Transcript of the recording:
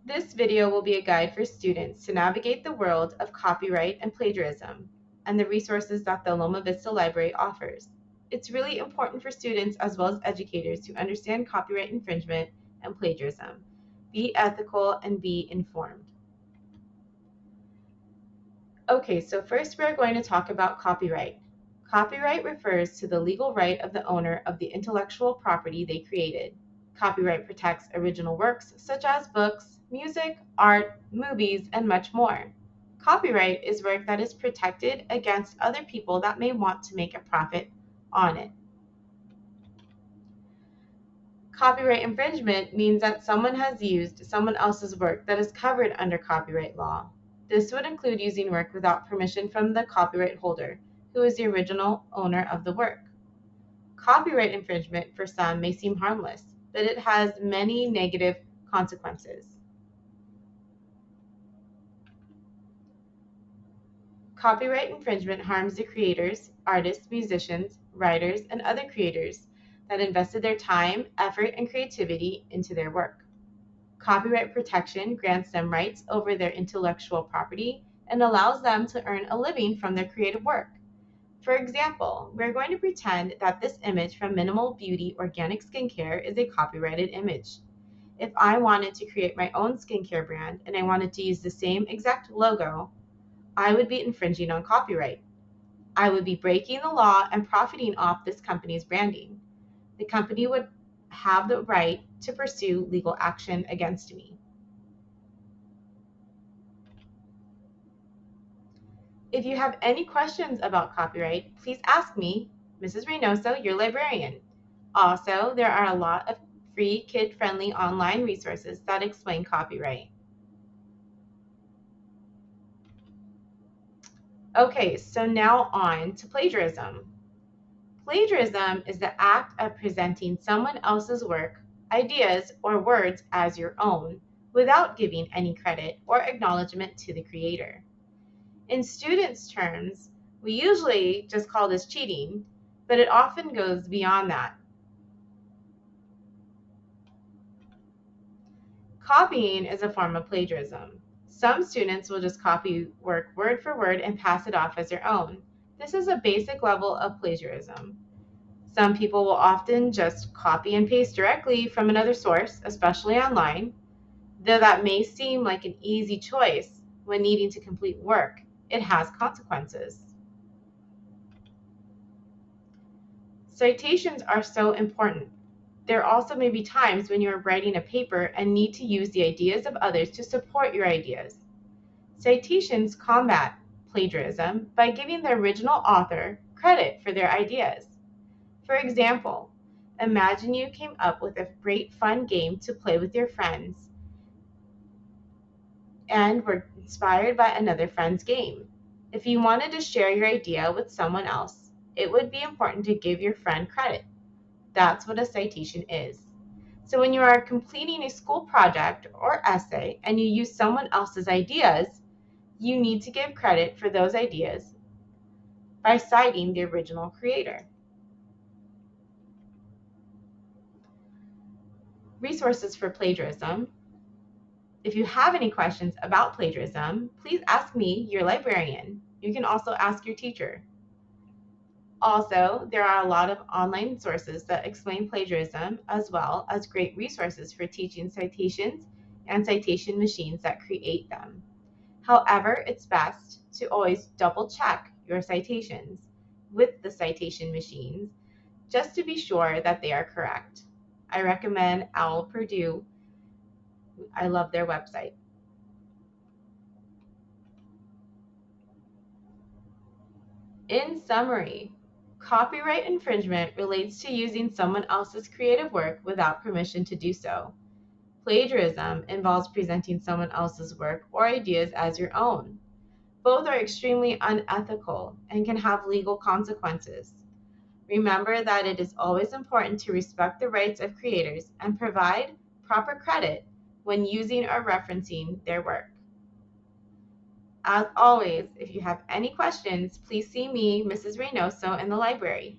This video will be a guide for students to navigate the world of copyright and plagiarism and the resources that the Loma Vista Library offers. It's really important for students as well as educators to understand copyright infringement and plagiarism. Be ethical and be informed. Okay, so first we're going to talk about copyright. Copyright refers to the legal right of the owner of the intellectual property they created. Copyright protects original works such as books, music, art, movies, and much more. Copyright is work that is protected against other people that may want to make a profit on it. Copyright infringement means that someone has used someone else's work that is covered under copyright law. This would include using work without permission from the copyright holder, who is the original owner of the work. Copyright infringement for some may seem harmless, but it has many negative consequences. Copyright infringement harms the creators, artists, musicians, writers, and other creators that invested their time, effort, and creativity into their work. Copyright protection grants them rights over their intellectual property and allows them to earn a living from their creative work. For example, we're going to pretend that this image from Minimal Beauty Organic Skincare is a copyrighted image. If I wanted to create my own skincare brand and I wanted to use the same exact logo, I would be infringing on copyright. I would be breaking the law and profiting off this company's branding. The company would have the right to pursue legal action against me. If you have any questions about copyright, please ask me, Mrs. Reynoso, your librarian. Also, there are a lot of free kid-friendly online resources that explain copyright. Okay, so now on to plagiarism. Plagiarism is the act of presenting someone else's work, ideas, or words as your own without giving any credit or acknowledgement to the creator. In students' terms, we usually just call this cheating, but it often goes beyond that. Copying is a form of plagiarism. Some students will just copy work word for word and pass it off as their own. This is a basic level of plagiarism. Some people will often just copy and paste directly from another source, especially online. Though that may seem like an easy choice when needing to complete work, it has consequences. Citations are so important. There also may be times when you are writing a paper and need to use the ideas of others to support your ideas. Citations combat plagiarism by giving the original author credit for their ideas. For example, imagine you came up with a great fun game to play with your friends and were inspired by another friend's game. If you wanted to share your idea with someone else, it would be important to give your friend credit. That's what a citation is. So when you are completing a school project or essay and you use someone else's ideas, you need to give credit for those ideas by citing the original creator. Resources for plagiarism. If you have any questions about plagiarism, please ask me, your librarian. You can also ask your teacher. Also, there are a lot of online sources that explain plagiarism, as well as great resources for teaching citations and citation machines that create them. However, it's best to always double check your citations with the citation machines just to be sure that they are correct. I recommend OWL Purdue. I love their website. In summary, copyright infringement relates to using someone else's creative work without permission to do so. Plagiarism involves presenting someone else's work or ideas as your own. Both are extremely unethical and can have legal consequences. Remember that it is always important to respect the rights of creators and provide proper credit when using or referencing their work. As always, if you have any questions, please see me, Mrs. Reynoso, in the library.